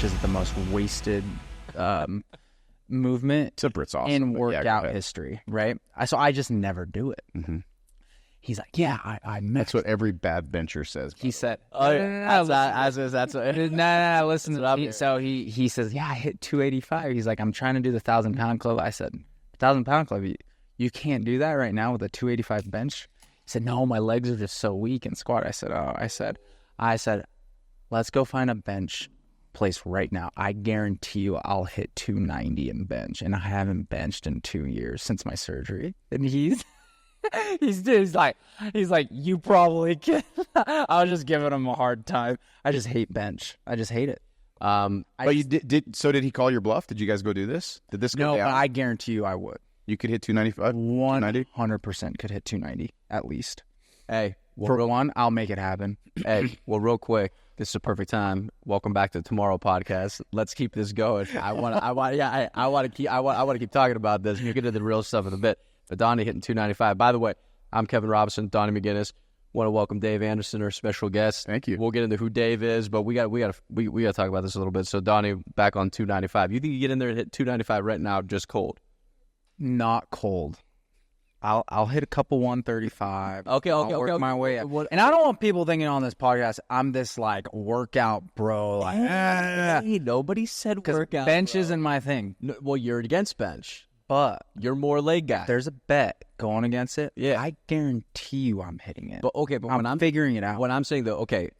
bench is the most wasted movement awesome, in workout history, right? So I just never do it. Mm-hmm. He's like, yeah, I That's what every bad bencher says. He said, no, listen. So he says, yeah, I hit 285. He's like, I'm trying to do the 1,000-pound club. I said, 1,000-pound club, you can't do that right now with a 285 bench. He said, no, my legs are just so weak in squat. I said, I said, let's go find a bench place right now. I guarantee you I'll hit 290 in bench, and I haven't benched in 2 years since my surgery. And he's like, you probably can. I was just giving him a hard time. I just hate bench. I just hate it. But you did. So did he call your bluff? Did you guys go do this? Did this go No, down? but I guarantee you I would. You could hit 295? 100% could hit 290 at least. Hey, For one, I'll make it happen. Hey, well, real quick, this is a perfect time. Welcome back to the TMRW Podcast. Let's keep this going. I want to keep talking about this. We'll get into the real stuff in a bit. But Donnie hitting 295. By the way, I'm Kevin Robinson, Donnie McGinnis. Want to welcome Dave Anderson, our special guest. Thank you. We'll get into who Dave is, but we got to talk about this a little bit. So Donnie, back on 295. You think you get in there and hit 295 right now, just cold? Not cold. I'll hit a couple 135. I'll work my way up. And I don't want people thinking on this podcast I'm this like workout bro. Like, hey, nobody said workout. Bench bro. isn't my thing. No, well, you're against bench, but you're more leg guy. There's a bet going against it. Yeah, I guarantee you I'm hitting it. But I'm figuring it out. What I'm saying though, okay,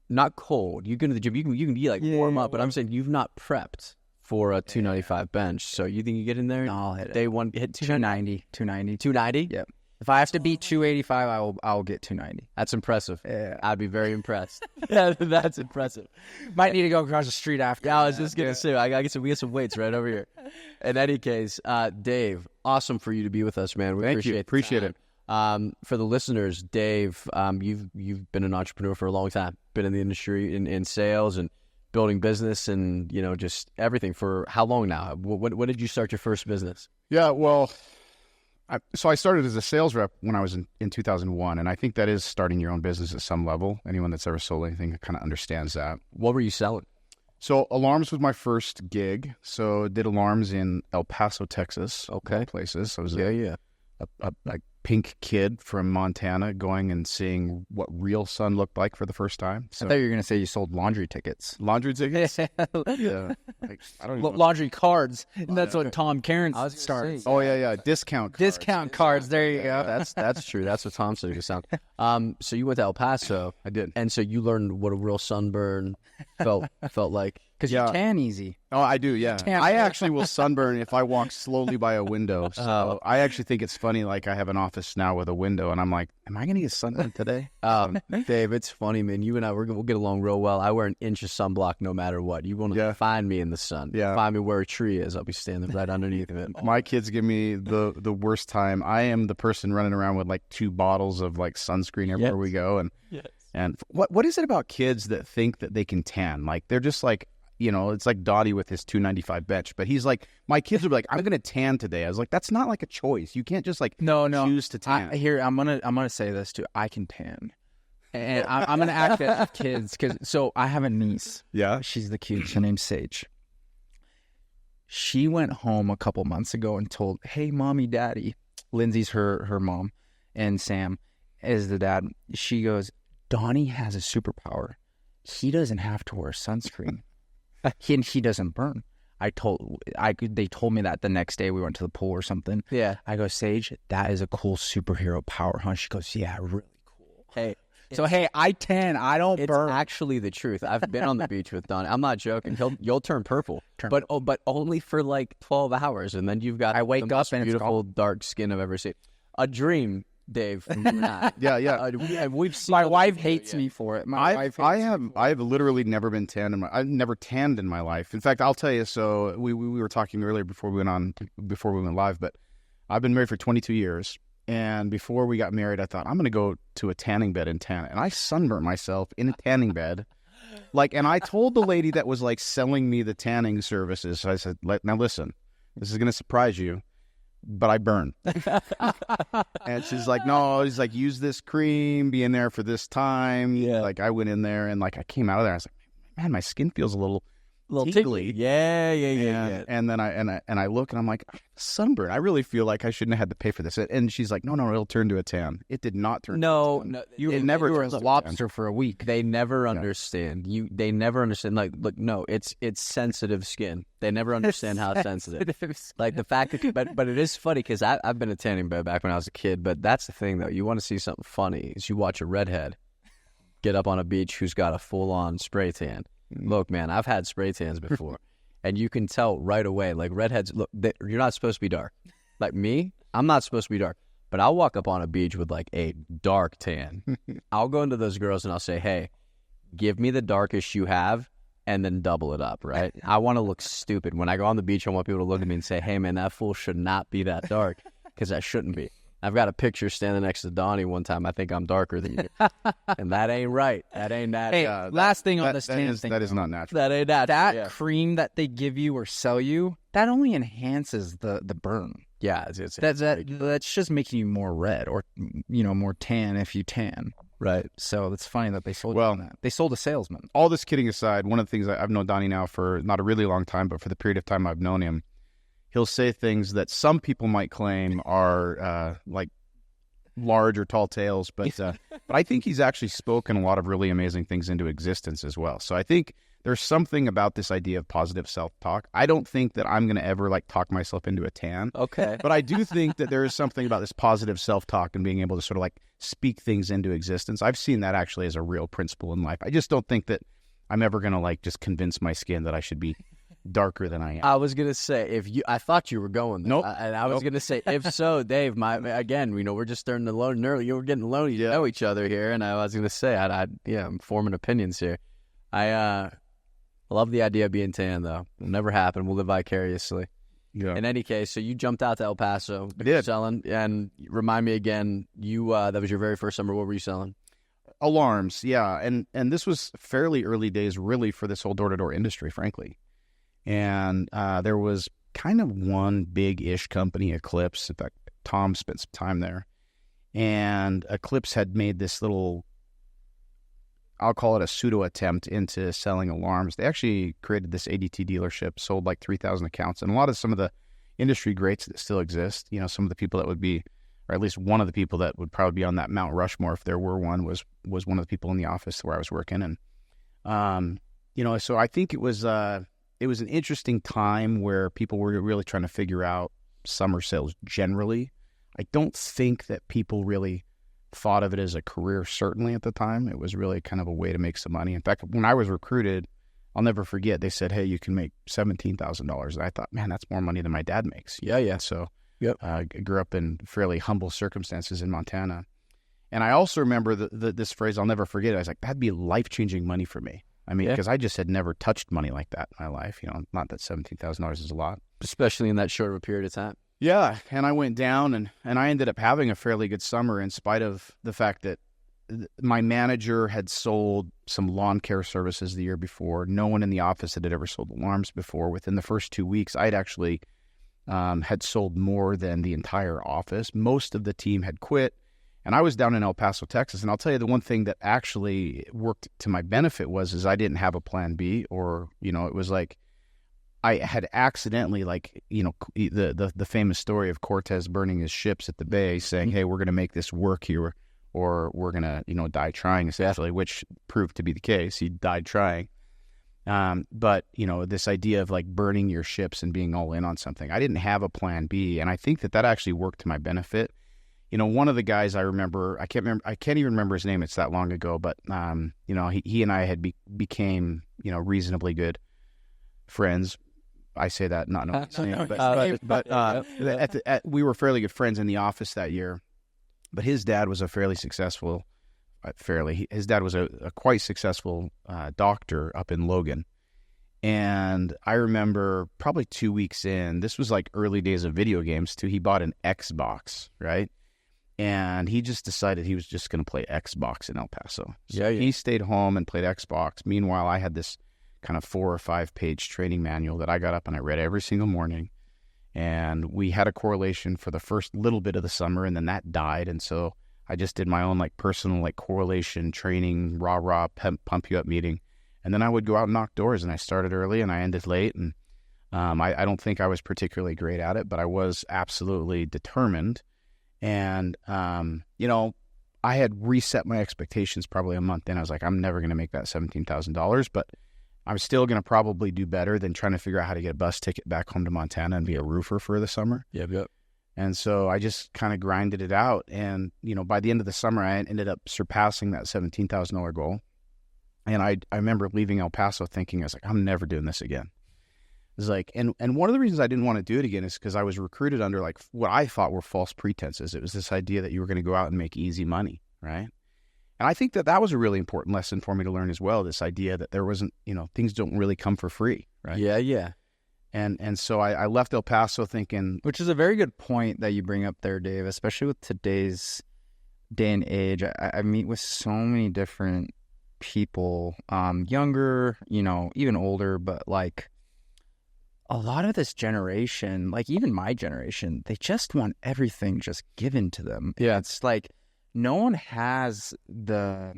not cold. You go to the gym. You can be like warm up, but I'm saying you've not prepped for a 295 bench. So you think you get in there? No, I'll hit it. Day one, hit 290. 290? Yep. If I have to beat 285, I'll get 290. That's impressive. Yeah. I'd be very impressed. Yeah, that's impressive. Might need to go across the street after. Yeah, I was just going to say, we get some weights right over here. In any case, Dave, awesome for you to be with us, man. Thank you. Appreciate it. For the listeners, Dave, you've been an entrepreneur for a long time, been in the industry in sales and building business and, just everything for how long now? When did you start your first business? Yeah, well, I started as a sales rep when I was in 2001, and I think that is starting your own business at some level. Anyone that's ever sold anything kind of understands that. What were you selling? So alarms was my first gig. So did alarms in El Paso, Texas. Okay. Places. So I was a pink kid from Montana going and seeing what real sun looked like for the first time. So, I thought you were going to say you sold laundry tickets. Laundry tickets? Yeah. I don't even laundry cards. That's what Tom Cairns started. Oh, yeah. Discount cards. Discount cards. There you go. That's true. That's what Tom said. So you went to El Paso. I did. And so you learned what a real sunburn felt like. Because you tan easy. Oh, I do, yeah. I actually will sunburn if I walk slowly by a window. So I actually think it's funny, like I have an office now with a window, and I'm like, am I going to get sunburned today? Dave, it's funny, man. You and I, we'll get along real well. I wear an inch of sunblock no matter what. You want to find me in the sun. Yeah. Find me where a tree is. I'll be standing right underneath of it. My kids give me the worst time. I am the person running around with like 2 bottles of like sunscreen everywhere we go. And what is it about kids that think that they can tan? Like they're just like, it's like Dottie with his 295 bench, but he's like, my kids would be like, I'm going to tan today. I was like, that's not like a choice. You can't just like choose to tan. I'm gonna say this too. I can tan, and I'm gonna act at kids so I have a niece. Yeah, she's the cutest. Her name's Sage. She went home a couple months ago and told, "Hey, mommy, daddy." Lindsay's her mom, and Sam is the dad. She goes, "Donnie has a superpower. He doesn't have to wear sunscreen." He doesn't burn. They told me that the next day we went to the pool or something. Yeah. I go, Sage, that is a cool superhero power, huh? She goes, yeah, really cool. Hey. So, I tan. I don't burn. It's actually the truth. I've been on the beach with Don. I'm not joking. You'll turn purple. But only for like 12 hours. And then you've got I wake the up most and beautiful dark skin I've ever seen. A dream, Dave. From you and I. Yeah. We've seen my wife hates me for it. I have literally never been tanned I've never tanned in my life. In fact, I'll tell you. So we were talking earlier before we went live, but I've been married for 22 years. And before we got married, I thought I'm going to go to a tanning bed and tan. And I sunburnt myself in a tanning bed. And I told the lady that was like selling me the tanning services. So I said, now listen, this is going to surprise you, but I burn. And she's like, no, he's like, use this cream, be in there for this time. Yeah. Like I went in there and like I came out of there. I was like, man, my skin feels a little little tingly. Yeah. And then I look and I'm like, sunburn. I really feel like I shouldn't have had to pay for this. And she's like, no, it'll turn to a tan. It did not turn. No, to a tan. no, You never were turns a to a lobster for a week. They never understand. They never understand. Like, look, no, it's sensitive skin. They never understand how sensitive. Like the fact that, but it is funny because I've been a tanning bed back when I was a kid. But that's the thing, though. You want to see something funny is you watch a redhead get up on a beach who's got a full-on spray tan. Look, man, I've had spray tans before, and you can tell right away. Like redheads, look, you're not supposed to be dark. Like me, I'm not supposed to be dark. But I'll walk up on a beach with like a dark tan. I'll go into those girls and I'll say, hey, give me the darkest you have and then double it up, right? I want to look stupid. When I go on the beach, I want people to look at me and say, hey, man, that fool should not be that dark because that shouldn't be. I've got a picture standing next to Donnie one time. I think I'm darker than you. And that ain't right. That ain't that. Hey, last thing on this tan thing. That is not natural. That ain't that. That cream that they give you or sell you, that only enhances the burn. Yeah, That's just making you more red or, more tan if you tan. right. So it's funny that they sold Well, you on that. They sold a salesman. All this kidding aside, one of the things I've known Donnie now for not a really long time, but for the period of time I've known him, he'll say things that some people might claim are like large or tall tales, but I think he's actually spoken a lot of really amazing things into existence as well. So I think there's something about this idea of positive self-talk. I don't think that I'm going to ever like talk myself into a tan. Okay. But I do think that there is something about this positive self-talk and being able to sort of like speak things into existence. I've seen that actually as a real principle in life. I just don't think that I'm ever going to like just convince my skin that I should be darker than I am. I was gonna say I thought you were going there. Nope. And I was gonna say if so, Dave. We're just starting to learn. We're getting to know each other here, and I was gonna say, I'm forming opinions here. I love the idea of being tan, though. It'll never happen. We'll live vicariously. Yeah. In any case, so you jumped out to El Paso. I did. Selling, and remind me again. You that was your very first summer. What were you selling? Alarms, yeah, and this was fairly early days, really, for this whole door-to-door industry, frankly. And there was kind of one big-ish company, Eclipse. In fact, Tom spent some time there. And Eclipse had made this little, I'll call it a pseudo-attempt into selling alarms. They actually created this ADT dealership, sold like 3,000 accounts. And a lot of some of the industry greats that still exist, some of the people that would be, or at least one of the people that would probably be on that Mount Rushmore, if there were one, was one of the people in the office where I was working. And, so I think it was an interesting time where people were really trying to figure out summer sales generally. I don't think that people really thought of it as a career, certainly at the time. It was really kind of a way to make some money. In fact, when I was recruited, I'll never forget, they said, hey, you can make $17,000. And I thought, man, that's more money than my dad makes. Yeah. So I grew up in fairly humble circumstances in Montana. And I also remember this phrase, I'll never forget it. I was like, that'd be life-changing money for me. I mean, because I just had never touched money like that in my life. Not that $17,000 is a lot. Especially in that short of a period of time. Yeah, and I went down, and I ended up having a fairly good summer in spite of the fact that my manager had sold some lawn care services the year before. No one in the office had ever sold alarms before. Within the first 2 weeks, I'd actually had sold more than the entire office. Most of the team had quit. And I was down in El Paso, Texas, and I'll tell you the one thing that actually worked to my benefit was I didn't have a plan B, or, it was like I had accidentally, the famous story of Cortez burning his ships at the bay, saying, hey, we're going to make this work here, or we're going to, die trying, essentially, which proved to be the case. He died trying. But, this idea of like burning your ships and being all in on something, I didn't have a plan B, and I think that actually worked to my benefit. One of the guys I remember, I can't even remember his name. It's that long ago, but, he and I had became, reasonably good friends. I say that not knowing his name, but we were fairly good friends in the office that year. But his dad was a fairly successful, his dad was a quite successful doctor up in Logan. And I remember probably 2 weeks in, this was like early days of video games too. He bought an Xbox, right? And he just decided he was just going to play Xbox in El Paso. So he stayed home and played Xbox. Meanwhile, I had this kind of 4 or 5 page training manual that I got up and I read every single morning. And we had a correlation for the first little bit of the summer, and then that died. And so I just did my own like personal like correlation training, rah, pump you up meeting. And then I would go out and knock doors, and I started early and I ended late. And I don't think I was particularly great at it, but I was absolutely determined. And, I had reset my expectations probably a month in. I was like, I'm never going to make that $17,000, but I'm still going to probably do better than trying to figure out how to get a bus ticket back home to Montana and be a roofer for the summer. Yep. And so I just kind of grinded it out. And, by the end of the summer, I ended up surpassing that $17,000 goal. And I remember leaving El Paso thinking, I was like, I'm never doing this again. It was like, and one of the reasons I didn't want to do it again is because I was recruited under like what I thought were false pretenses. It was this idea that you were going to go out and make easy money, right? And I think that was a really important lesson for me to learn as well, this idea that there wasn't, things don't really come for free, right? Yeah. And so I left El Paso thinking... Which is a very good point that you bring up there, Dave, especially with today's day and age. I meet with so many different people, younger, even older, but like a lot of this generation, like even my generation, they just want everything just given to them. Yeah. It's like no one has not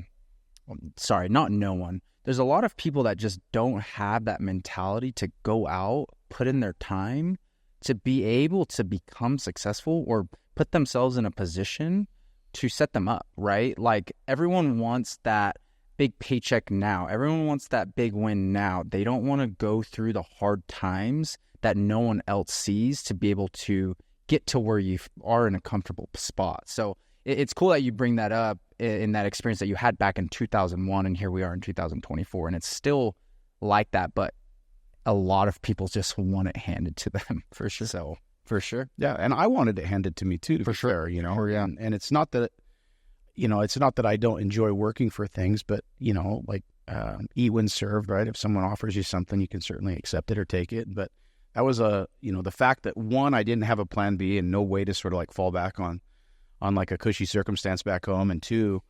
no one. There's a lot of people that just don't have that mentality to go out, put in their time to be able to become successful or put themselves in a position to set them up, right? Like everyone wants that big paycheck now. Everyone wants that big win now. They don't want to go through the hard times that no one else sees to be able to get to where you are in a comfortable spot. So it's cool that you bring that up in that experience that you had back in 2001, and here we are in 2024, and it's still like that, but a lot of people just want it handed to them. For sure. So, for sure. Yeah, and I wanted it handed to me too, for sure. Yeah. And it's not that, it's not that I don't enjoy working for things, but, eat when served, right? If someone offers you something, you can certainly accept it or take it. But that was the fact that one, I didn't have a plan B and no way to sort of like fall back on like a cushy circumstance back home. And two,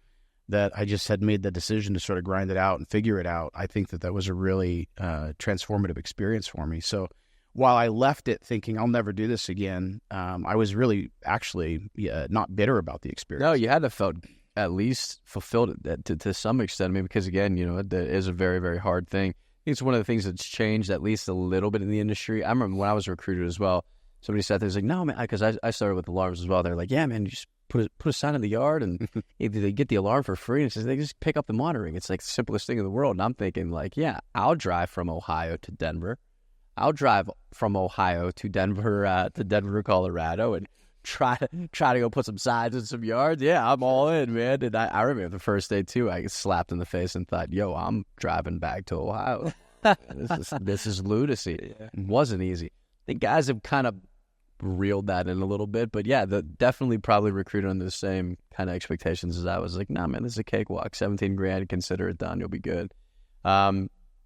that I just had made the decision to sort of grind it out and figure it out. I think that was a really transformative experience for me. So while I left it thinking I'll never do this again, I was really actually not bitter about the experience. No, you had to felt at least fulfilled to some extent. I mean, because again, that is a very, very hard thing. I think it's one of the things that's changed at least a little bit in the industry. I remember when I was recruited as well, somebody sat there and was like, no, man, because I started with alarms as well. They're like, yeah, man, you just put a sign in the yard and they get the alarm for free. And it says they just pick up the monitoring. It's like the simplest thing in the world. And I'm thinking like, yeah, I'll drive from Ohio to Denver. I'll drive from Ohio to Denver, Colorado, and try to go put some signs in some yards. Yeah, I'm all in, man. And I remember the first day too, I got slapped in the face and thought, yo, I'm driving back to Ohio. This is lunacy. Yeah. It wasn't easy. I think guys have kind of reeled that in a little bit, but yeah, definitely probably recruited under the same kind of expectations as I was. Like, nah, man, this is a cakewalk. 17 grand, consider it done. You'll be good.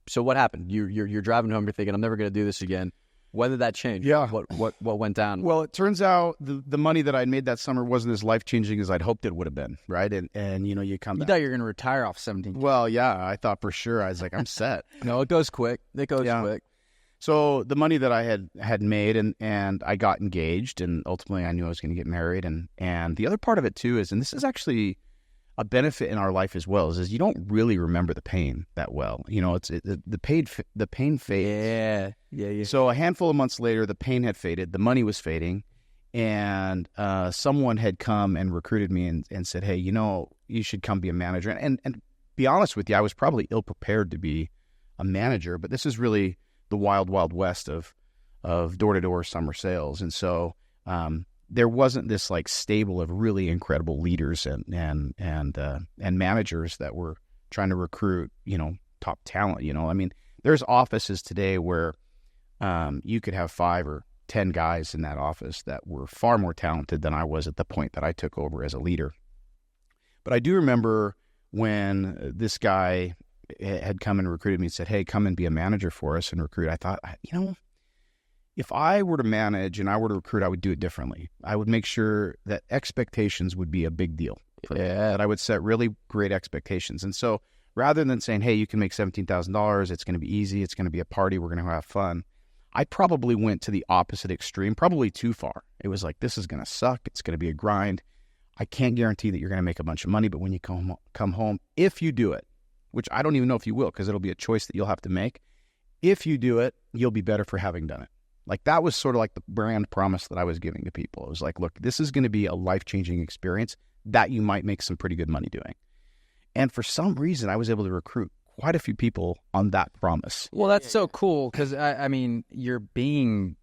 So what happened? You're driving home. You're thinking, I'm never going to do this again. When did that change? Yeah. What went down? Well, it turns out the money that I'd made that summer wasn't as life-changing as I'd hoped it would have been, right? And you come back. You thought you were going to retire off 17. Well, yeah, I thought for sure. I was like, I'm set. No, it goes quick. Quick. So the money that I had made and I got engaged, and ultimately I knew I was going to get married. And the other part of it too is, and this is actually a benefit in our life as well, is you don't really remember the pain that well. The pain fades. Yeah. So a handful of months later, the pain had faded, the money was fading, and someone had come and recruited me and said, hey, you should come be a manager. And be honest with you, I was probably ill prepared to be a manager, but this is really the wild, wild west of door-to-door summer sales. And so there wasn't this like stable of really incredible leaders and managers that were trying to recruit, top talent. I mean, there's offices today where you could have 5 or 10 guys in that office that were far more talented than I was at the point that I took over as a leader. But I do remember when this guy had come and recruited me and said, hey, come and be a manager for us and recruit. I thought, if I were to manage and I were to recruit, I would do it differently. I would make sure that expectations would be a big deal. That I would set really great expectations. And so rather than saying, hey, you can make $17,000, it's going to be easy, it's going to be a party, we're going to have fun, I probably went to the opposite extreme, probably too far. It was like, this is going to suck. It's going to be a grind. I can't guarantee that you're going to make a bunch of money, but when you come home, if you do it, which I don't even know if you will, because it'll be a choice that you'll have to make. If you do it, you'll be better for having done it. Like that was sort of like the brand promise that I was giving to people. It was like, look, this is going to be a life-changing experience that you might make some pretty good money doing. And for some reason, I was able to recruit quite a few people on that promise. Well, that's so cool because, I mean, you're being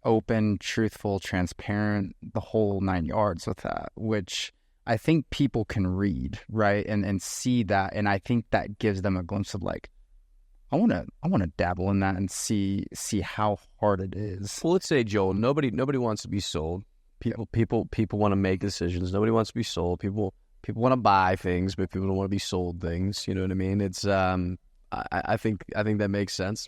open, truthful, transparent, the whole 9 yards with that, which I think people can read, right, and see that. And I think that gives them a glimpse of like, I want to dabble in that and see how hard it is. Well, let's say, Joel, nobody wants to be sold. People want to make decisions. Nobody wants to be sold. People want to buy things, but people don't want to be sold things. You know what I mean? It's I think that makes sense.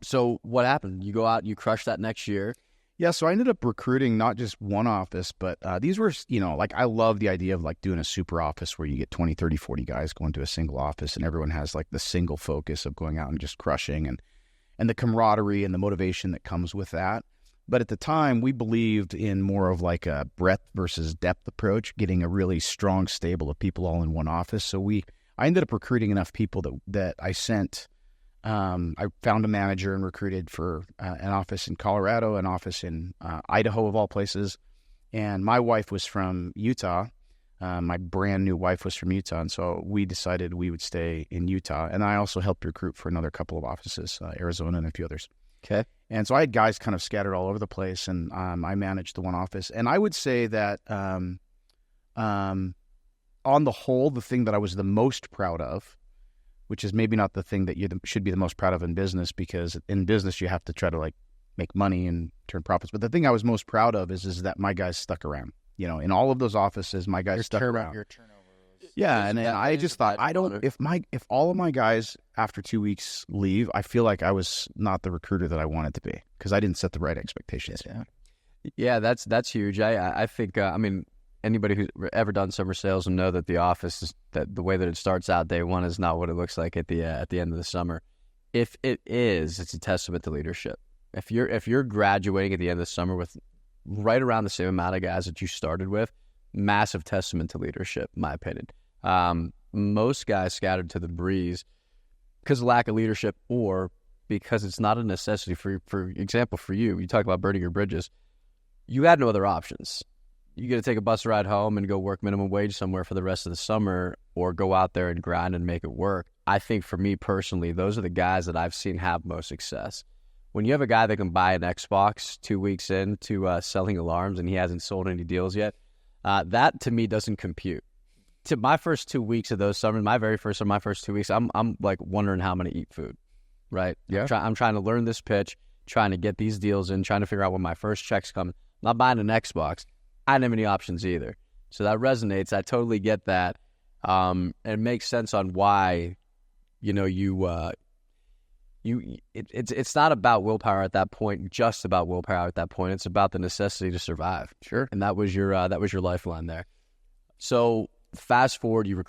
So what happened? You go out, you crush that next year. Yeah, so I ended up recruiting not just one office, but these were, like I love the idea of like doing a super office where you get 20, 30, 40 guys going to a single office and everyone has like the single focus of going out and just crushing and the camaraderie and the motivation that comes with that. But at the time, we believed in more of like a breadth versus depth approach, getting a really strong stable of people all in one office. So I ended up recruiting enough people that I sent. I found a manager and recruited for an office in Colorado, an office in Idaho of all places. And my wife was from Utah. My brand new wife was from Utah. And so we decided we would stay in Utah. And I also helped recruit for another couple of offices, Arizona and a few others. Okay. And so I had guys kind of scattered all over the place, and I managed the one office. And I would say that on the whole, the thing that I was the most proud of, which is maybe not the thing that you should be the most proud of in business, because in business you have to try to like make money and turn profits. But the thing I was most proud of is that my guys stuck around. In all of those offices, my guys stuck around. Your turnover. Yeah, and I just thought, if all of my guys after 2 weeks leave, I feel like I was not the recruiter that I wanted to be because I didn't set the right expectations. Yeah, that's huge. I think anybody who's ever done summer sales will know that the office is that the way that it starts out day one is not what it looks like at the end of the summer. If it is, it's a testament to leadership. If you're graduating at the end of the summer with right around the same amount of guys that you started with, massive testament to leadership, in my opinion. Most guys scattered to the breeze because of lack of leadership or because it's not a necessity. For example, for you talk about burning your bridges. You had no other options. You got to take a bus ride home and go work minimum wage somewhere for the rest of the summer or go out there and grind and make it work. I think for me personally, those are the guys that I've seen have most success. When you have a guy that can buy an Xbox 2 weeks into selling alarms and he hasn't sold any deals yet, that to me doesn't compute. To my first 2 weeks of those summers, my first 2 weeks, I'm like wondering how I'm going to eat food, right? Yeah. I'm trying to learn this pitch, trying to get these deals in, trying to figure out when my first checks come. I'm not buying an Xbox. I didn't have any options either. So that resonates. I totally get that. And it makes sense on why, it's not about willpower at that point, just about willpower at that point. It's about the necessity to survive. Sure. And that was your lifeline there. So fast forward, you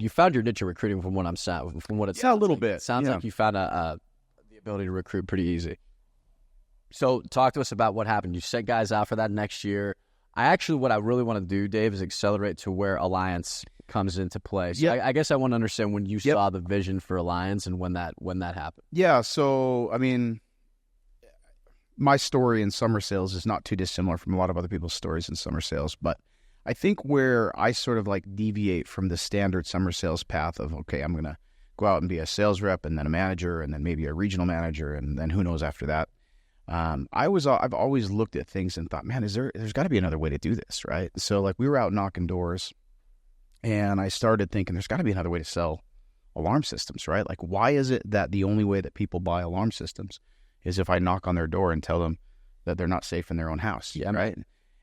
found your niche in recruiting from what I'm saying, from what it sounds a little like. bit. It sounds like you found the ability to recruit pretty easy. So talk to us about what happened. You sent guys out for that next year. What I really want to do, Dave, is accelerate to where Alliance comes into play. So I guess I want to understand when you saw the vision for Alliance and when that happened. Yeah. So, my story in summer sales is not too dissimilar from a lot of other people's stories in summer sales, but I think where I sort of like deviate from the standard summer sales path of, okay, I'm going to go out and be a sales rep and then a manager and then maybe a regional manager and then who knows after that. I've always looked at things and thought, man, there's got to be another way to do this, right? So like we were out knocking doors and I started thinking there's got to be another way to sell alarm systems, right? Like why is it that the only way that people buy alarm systems is if I knock on their door and tell them that they're not safe in their own house, right?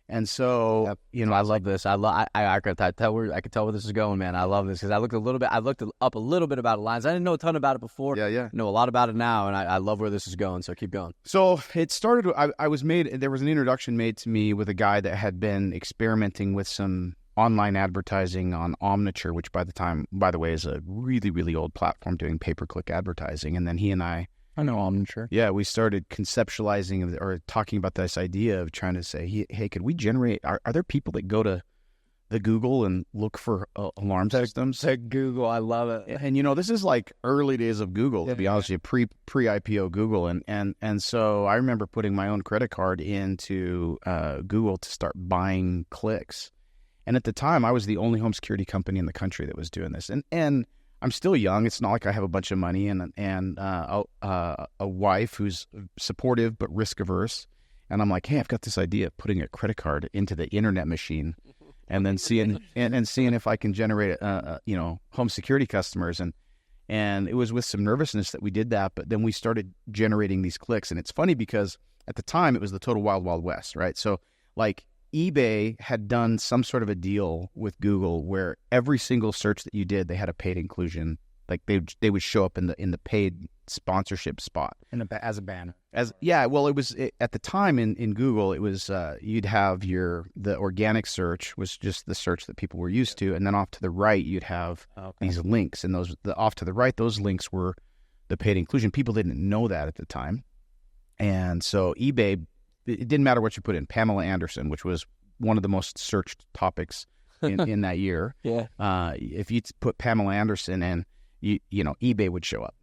And so, I love this. I could tell where this is going, man. I love this because I looked up a little bit about Alliance. I didn't know a ton about it before. Yeah. Know a lot about it now, and I love where this is going. So keep going. So it started. There was an introduction made to me with a guy that had been experimenting with some online advertising on Omniture, which by the way, is a really, really old platform doing pay-per-click advertising. And then he and I know Omniture. Yeah, we started conceptualizing or talking about this idea of trying to say, hey, could we generate, are there people that go to the Google and look for alarm systems. To Google, I love it. And this is like early days of Google, to be honest with you, pre IPO Google, and so I remember putting my own credit card into Google to start buying clicks. And at the time, I was the only home security company in the country that was doing this. And I'm still young. It's not like I have a bunch of money and a wife who's supportive but risk averse. And I'm like, hey, I've got this idea of putting a credit card into the internet machine, and then seeing if I can generate home security customers. And it was with some nervousness that we did that. But then we started generating these clicks. And it's funny because at the time it was the total wild, wild west, right? So like eBay had done some sort of a deal with Google where every single search that you did, they had a paid inclusion. Like they would show up in the paid sponsorship spot As a banner. It was at the time in Google, it was you'd have the organic search was just the search that people were used to, and then off to the right you'd have these links, and off to the right, those links were the paid inclusion. People didn't know that at the time, and so eBay, it didn't matter what you put in. Pamela Anderson, which was one of the most searched topics in that year. Yeah. If you put Pamela Anderson in, eBay would show up,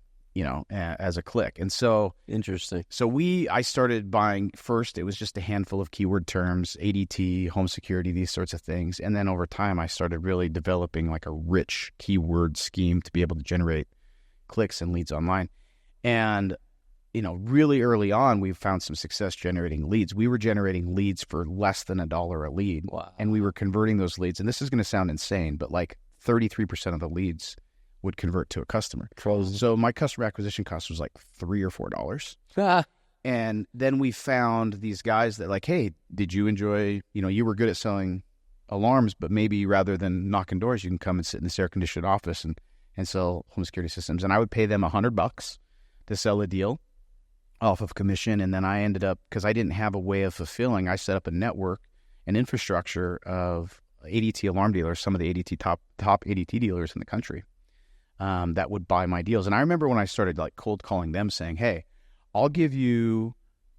as a click. And so interesting. So I started buying first. It was just a handful of keyword terms, ADT, home security, these sorts of things. And then over time, I started really developing like a rich keyword scheme to be able to generate clicks and leads online. And really early on, we found some success generating leads. We were generating leads for less than $1 a lead. Wow. And we were converting those leads. And this is going to sound insane, but like 33% of the leads would convert to a customer. So my customer acquisition cost was like $3 or $4. And then we found these guys that like, hey, did you enjoy, you were good at selling alarms, but maybe rather than knocking doors, you can come and sit in this air-conditioned office and sell home security systems. And I would pay them $100 to sell a deal off of commission. And then I ended up, because I didn't have a way of fulfilling, I set up a network and infrastructure of ADT alarm dealers, some of the ADT top ADT dealers in the country, that would buy my deals. And I remember when I started like cold calling them saying, hey, I'll give you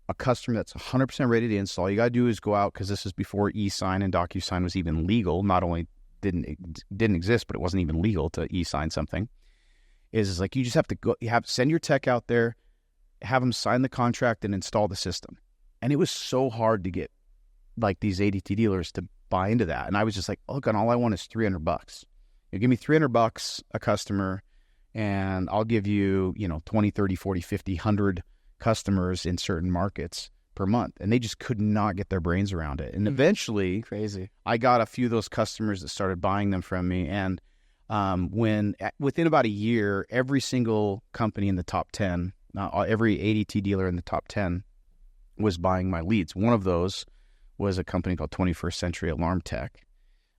a customer that's 100% ready to install. You got to do is go out, because this is before e-sign and DocuSign was even legal. Not only didn't exist, but it wasn't even legal to e-sign something. Is like, you just have to go, send your tech out there, have them sign the contract and install the system. And it was so hard to get like these ADT dealers to buy into that. And I was just like, look, all I want is $300. You give me $300 a customer, and I'll give you, 20, 30, 40, 50, 100 customers in certain markets per month. And they just could not get their brains around it. And eventually, crazy, I got a few of those customers that started buying them from me. And within about a year, every single company in the top 10, every ADT dealer in the top 10 was buying my leads. One of those was a company called 21st Century Alarm Tech.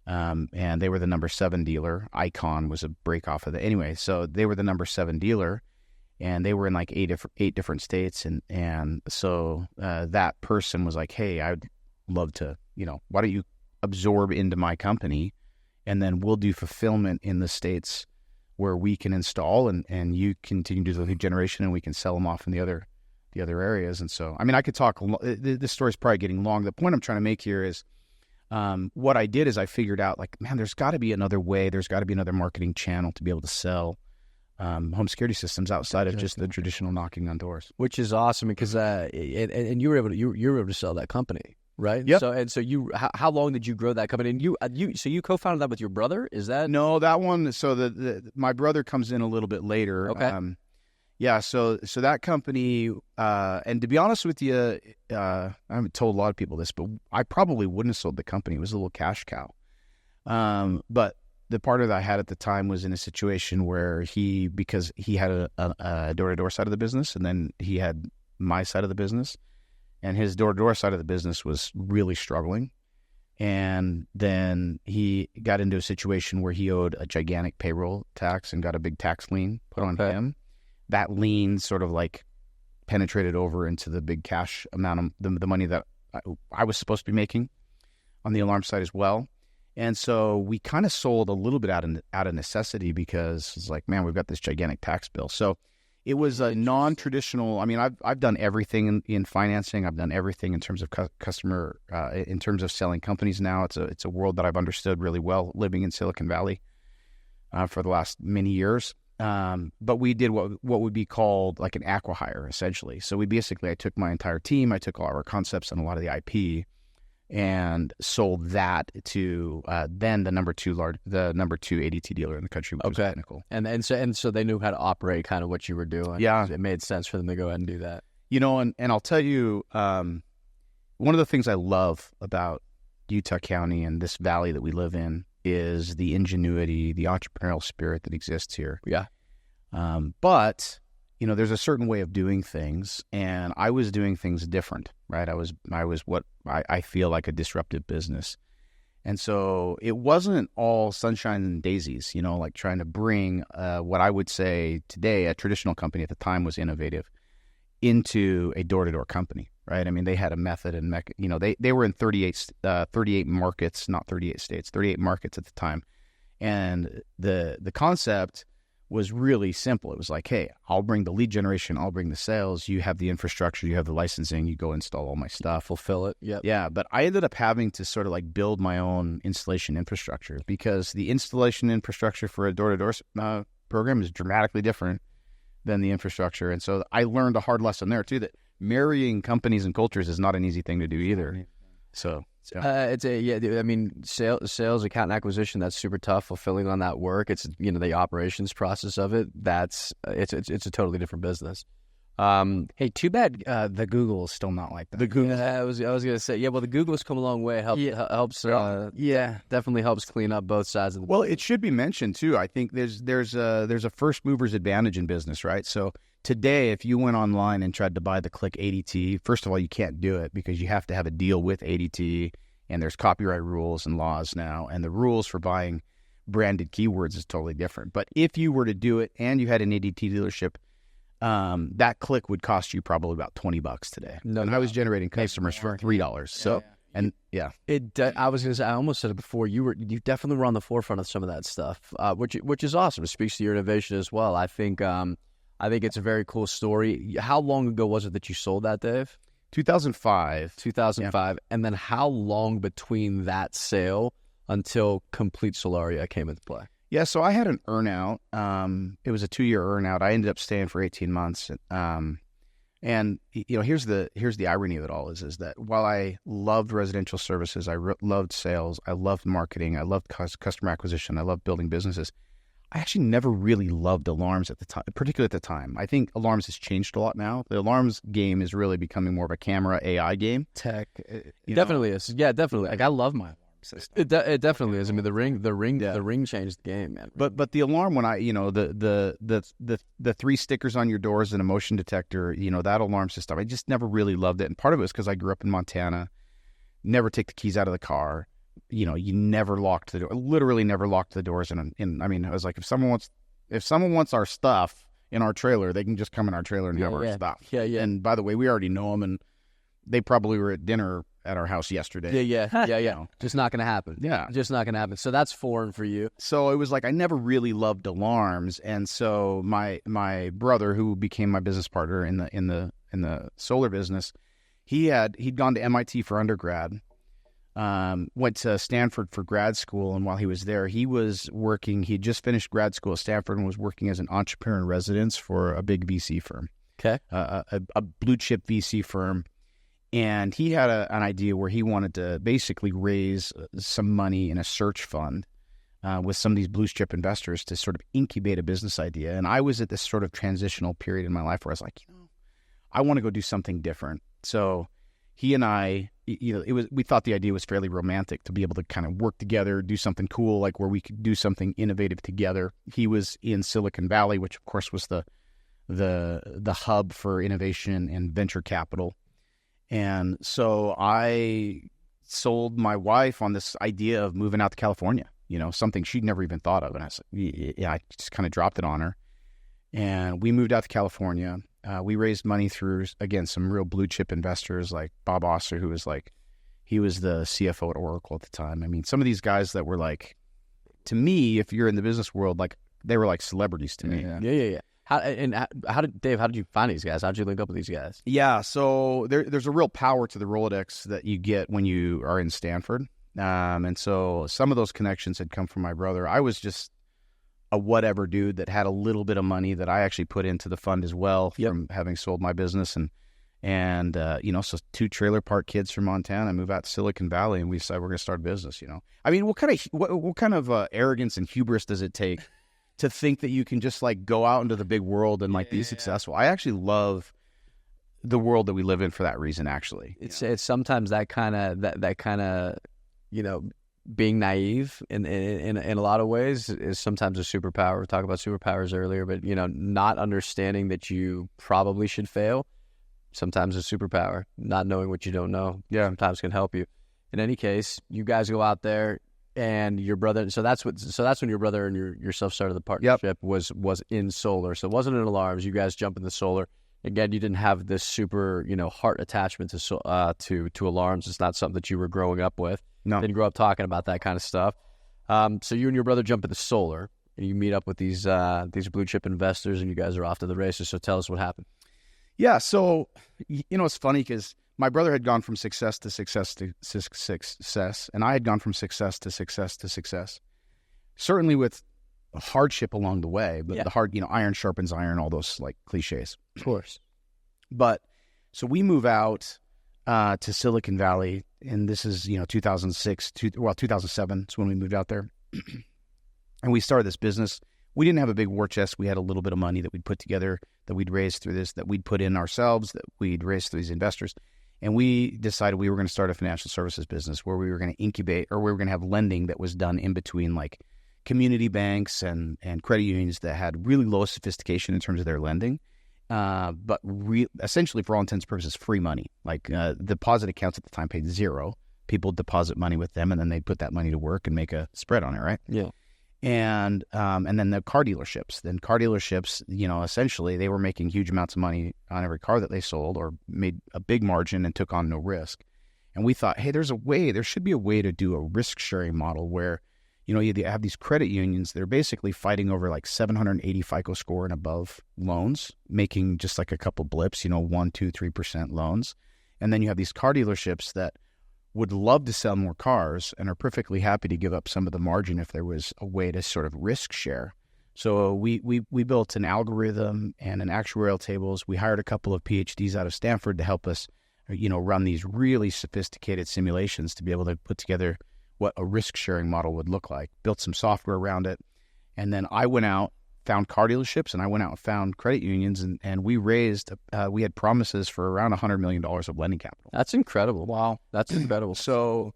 And they were the number 7 dealer. Icon was a break off of that. Anyway, so they were the number 7 dealer, and they were in like 8 different states. And so that person was like, hey, I'd love to, why don't you absorb into my company, and then we'll do fulfillment in the states where we can install, and you continue to do the lead generation, and we can sell them off in the other areas. And so, I mean, I could talk, this story's probably getting long. The point I'm trying to make here is, what I did is I figured out, like, man, there's got to be another way. There's got to be another marketing channel to be able to sell home security systems outside of just the traditional knocking on doors. Which is awesome, because and you were able to sell that company, right? Yep. So you how long did you grow that company? And you co-founded that with your brother? Is that no? That one. So my brother comes in a little bit later. Okay. Yeah, so that company, and to be honest with you, I haven't told a lot of people this, but I probably wouldn't have sold the company. It was a little cash cow. But the partner that I had at the time was in a situation where because he had a door-to-door side of the business, and then he had my side of the business, and his door-to-door side of the business was really struggling. And then he got into a situation where he owed a gigantic payroll tax and got a big tax lien put on him. That lien sort of like penetrated over into the big cash amount of the money that I was supposed to be making on the alarm side as well. And so we kind of sold a little bit out of necessity, because it's like, man, we've got this gigantic tax bill. So It was a non-traditional. I mean, I've done everything in financing. I've done everything in terms of customer, in terms of selling companies. Now it's a world that I've understood really well living in Silicon Valley for the last many years. But we did what would be called like an acqui-hire, essentially. So I took my entire team, I took all our concepts and a lot of the IP, and sold that to then the number two ADT dealer in the country, which was Pinnacle. And so they knew how to operate kind of what you were doing. Yeah, it made sense for them to go ahead and do that. And I'll tell you, one of the things I love about Utah County and this valley that we live in is the ingenuity, the entrepreneurial spirit that exists here. Yeah. But there's a certain way of doing things, and I was doing things different, right? I was what I feel like a disruptive business. And so it wasn't all sunshine and daisies, like trying to bring what I would say today, a traditional company at the time was innovative, into a door-to-door company, right? I mean, they had a method and, they were in 38 markets, not 38 states, 38 markets at the time. And the concept was really simple. It was like, hey, I'll bring the lead generation, I'll bring the sales, you have the infrastructure, you have the licensing, you go install all my stuff. Fulfill it. Yep. Yeah, but I ended up having to sort of like build my own installation infrastructure, because the installation infrastructure for a door-to-door program is dramatically different than the infrastructure. And so I learned a hard lesson there too, that marrying companies and cultures is not an easy thing to do either. So sales, account and acquisition, that's super tough. Fulfilling on that work, it's the operations process of it. It's a totally different business. Hey, too bad the Google is still not like that. The Google, I was gonna say, well, the Google's come a long way. Helps. Definitely helps clean up both sides of the. Well, it should be mentioned too. I think there's a first mover's advantage in business, right? So today, if you went online and tried to buy the click ADT, first of all, you can't do it because you have to have a deal with ADT, and there's copyright rules and laws now, and the rules for buying branded keywords is totally different. But if you were to do it and you had an ADT dealership, that click would cost you probably about $20 today. I was generating customers for $3. So, I was gonna say, I almost said it before. You definitely were on the forefront of some of that stuff, which is awesome. It speaks to your innovation as well. I think it's a very cool story. How long ago was it that you sold that, Dave? 2005. 2005. Yeah. And then how long between that sale until Complete Solaria came into play? Yeah, so I had an earnout. It was a 2-year earnout. I ended up staying for 18 months. And here's the irony of it all is that while I loved residential services, I loved sales, I loved marketing, I loved customer acquisition, I loved building businesses, I actually never really loved alarms at the time, particularly at the time. I think alarms has changed a lot now. The alarms game is really becoming more of a camera AI game. Tech. It definitely is. Yeah, definitely. Like, I love my alarm system. It definitely is. I mean, the ring changed the game, man. But the alarm, when the 3 stickers on your doors and a motion detector, that alarm system, I just never really loved it. And part of it was because I grew up in Montana, never take the keys out of the car. You never locked the door. Literally never locked the doors. And I mean, I was like, if someone wants our stuff in our trailer, they can just come in our trailer and have our stuff. Yeah. And by the way, we already know them, and they probably were at dinner at our house yesterday. Yeah. Just not going to happen. Yeah. Just not going to happen. So that's foreign for you. So it was like I never really loved alarms, and so my brother, who became my business partner in the solar business, he'd gone to MIT for undergrad. Went to Stanford for grad school, and while he was there, he was working. He just finished grad school at Stanford and was working as an entrepreneur in residence for a big VC firm. Okay, a blue chip VC firm, and he had an idea where he wanted to basically raise some money in a search fund with some of these blue chip investors to sort of incubate a business idea. And I was at this sort of transitional period in my life where I was like, I want to go do something different. So he and I, we thought the idea was fairly romantic to be able to kind of work together, do something cool, like where we could do something innovative together. He was in Silicon Valley, which of course was the hub for innovation and venture capital. And so I sold my wife on this idea of moving out to California, something she'd never even thought of. And I said, I just kind of dropped it on her. And we moved out to California. We raised money through, again, some real blue chip investors like Bob Osser, who was he was the CFO at Oracle at the time. I mean, some of these guys that were like, to me, if you're in the business world, like they were like celebrities to me. Yeah. How did you find these guys? How did you link up with these guys? Yeah, so there's a real power to the Rolodex that you get when you are in Stanford. And so some of those connections had come from my brother. I was just a whatever dude that had a little bit of money that I actually put into the fund as well from having sold my business. And so 2 trailer park kids from Montana move out to Silicon Valley, and we decide we're going to start a business, I mean, what kind of arrogance and hubris does it take to think that you can just like go out into the big world and like be successful? I actually love the world that we live in for that reason, actually. It's sometimes that kind of being naive in a lot of ways is sometimes a superpower. We talked about superpowers earlier, but not understanding that you probably should fail sometimes a superpower. Not knowing what you don't know sometimes can help you. In any case, you guys go out there and your brother. So that's when your brother and yourself started the partnership. Was in solar. So it wasn't in alarms. You guys jump in the solar. Again, you didn't have this super heart attachment to alarms. It's not something that you were growing up with. No. Didn't grow up talking about that kind of stuff. So you and your brother jump into solar, and you meet up with these blue chip investors, and you guys are off to the races. So tell us what happened. Yeah, so it's funny because my brother had gone from success to success to success, and I had gone from success to success to success. Certainly with hardship along the way, but the hard, iron sharpens iron, all those like cliches. Of course. But so we move out to Silicon Valley, and this is 2007 is when we moved out there, and we started this business. We didn't have a big war chest. We had a little bit of money that we'd put together, that we'd raised through this, that we'd put in ourselves, that we'd raised through these investors. And we decided we were going to start a financial services business where we were going to incubate, or we were going to have lending that was done in between like community banks and credit unions that had really low sophistication in terms of their lending, but essentially for all intents and purposes, free money. Like deposit accounts at the time paid zero. People deposit money with them, and then they put that money to work and make a spread on it, right? Yeah. And then the car dealerships. Essentially they were making huge amounts of money on every car that they sold, or made a big margin and took on no risk. And we thought, hey, there should be a way to do a risk sharing model where, you have these credit unions that are basically fighting over like 780 FICO score and above loans, making just like a couple blips, 1%, 2%, 3% loans. And then you have these car dealerships that would love to sell more cars and are perfectly happy to give up some of the margin if there was a way to sort of risk share. So we built an algorithm and an actuarial tables. We hired a couple of PhDs out of Stanford to help us, run these really sophisticated simulations to be able to put together what a risk sharing model would look like. Built some software around it. And then I went out, found car dealerships, and I went out and found credit unions, and we raised, we had promises for around $100 million of lending capital. That's incredible. Wow. That's incredible. So,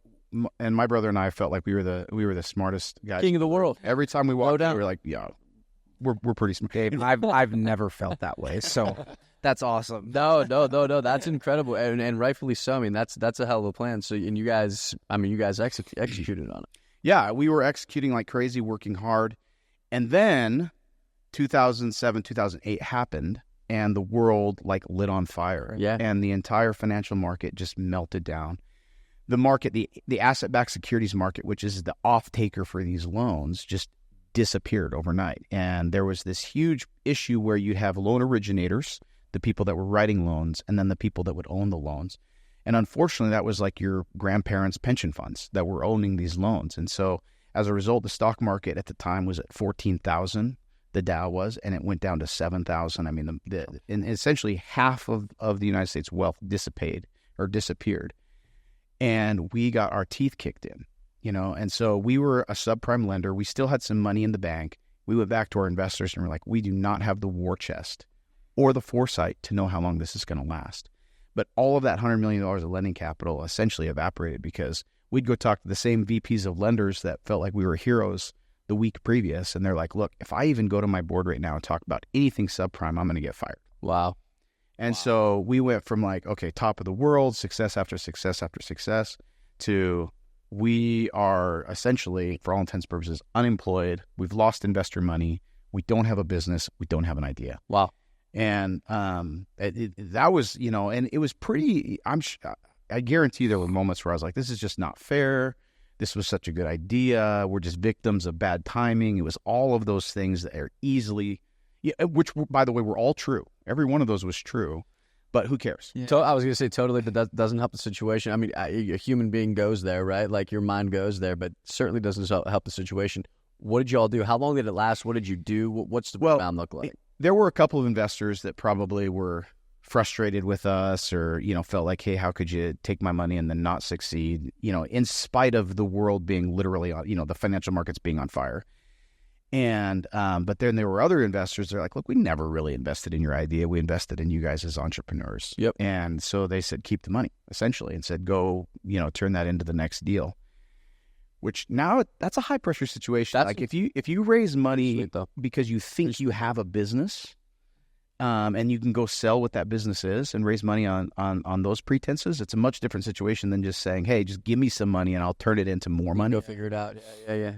and my brother and I felt like we were the smartest guys. King of the world. Every time we walked out, we were like, yeah, we're pretty smart. I've never felt that way, so that's awesome. No, that's incredible, and rightfully so. I mean, that's a hell of a plan. So, and you guys executed on it. Yeah, we were executing like crazy, working hard, and then 2007, 2008 happened, and the world like lit on fire. Yeah. And the entire financial market just melted down. The market, the asset-backed securities market, which is the off-taker for these loans, just disappeared overnight. And there was this huge issue where you'd have loan originators, the people that were writing loans, and then the people that would own the loans. And unfortunately, that was like your grandparents' pension funds that were owning these loans. And so as a result, the stock market at the time was at 14,000. The Dow was, and it went down to 7,000. I mean, and essentially half of the United States' wealth disappeared. And we got our teeth kicked in, and so we were a subprime lender. We still had some money in the bank. We went back to our investors and we're like, we do not have the war chest or the foresight to know how long this is going to last. But all of that $100 million of lending capital essentially evaporated because we'd go talk to the same VPs of lenders that felt like we were heroes the week previous, and they're like, look, if I even go to my board right now and talk about anything subprime, I'm going to get fired. Wow. And so we went from like, okay, top of the world, success after success after success, to we are essentially, for all intents and purposes, unemployed. We've lost investor money. We don't have a business. We don't have an idea. Wow. And that was, and it was pretty, I guarantee there were moments where I was like, this is just not fair. This was such a good idea. We're just victims of bad timing. It was all of those things that are easily Yeah, which, by the way, were all true. Every one of those was true. But who cares? Yeah. I was going to say totally, but that doesn't help the situation. I mean, a human being goes there, right? Like your mind goes there, but certainly doesn't help the situation. What did you all do? How long did it last? What did you do? What's the rebound look like? There were a couple of investors that probably were frustrated with us or, felt like, hey, how could you take my money and then not succeed, in spite of the world being literally on, the financial markets being on fire. And, but then there were other investors that are like, look, we never really invested in your idea. We invested in you guys as entrepreneurs. Yep. And so they said, keep the money, essentially, and said, go, turn that into the next deal. Which now that's a high pressure situation. Like if you raise money because you think you have a business, and you can go sell what that business is and raise money on those pretenses, it's a much different situation than just saying, hey, just give me some money and I'll turn it into more money. Go figure it out. Yeah.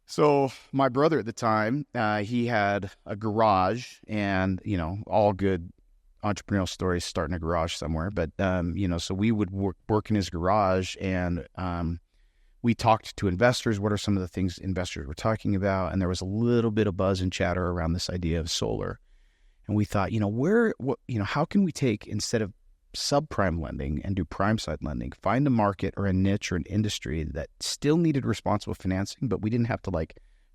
So my brother at the time, he had a garage, and all good entrepreneurial stories start in a garage somewhere. But so we would work in his garage, and we talked to investors. What are some of the things investors were talking about? And there was a little bit of buzz and chatter around this idea of solar. And we thought, how can we take, instead of subprime lending and do prime side lending, find a market or a niche or an industry that still needed responsible financing, but we didn't have to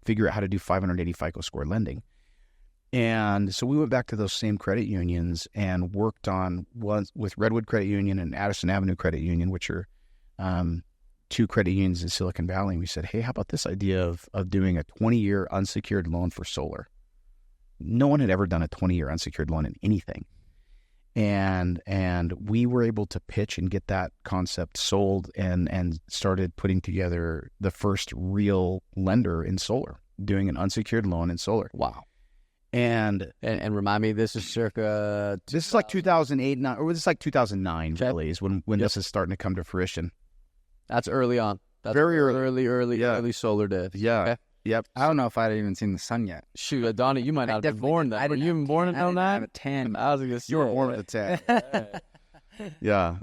figure out how to do 580 FICO score lending. And so we went back to those same credit unions and worked on one with Redwood Credit Union and Addison Avenue Credit Union, which are two credit unions in Silicon Valley. And we said, hey, how about this idea of doing a 20-year unsecured loan for solar? No one had ever done a 20-year unsecured loan in anything. And we were able to pitch and get that concept sold and started putting together the first real lender in solar, doing an unsecured loan in solar. Wow. And remind me, this is circa... This is like 2008, or this is like 2009, really, is when this is starting to come to fruition. That's early on. That's very early. Early solar days. Yeah. Okay. Yep. I don't know if I'd even seen the sun yet. Shoot, Donnie, you might not have been born then. Were you even born in 09? I have a 10. I was going to say. You were born with a 10. Yeah.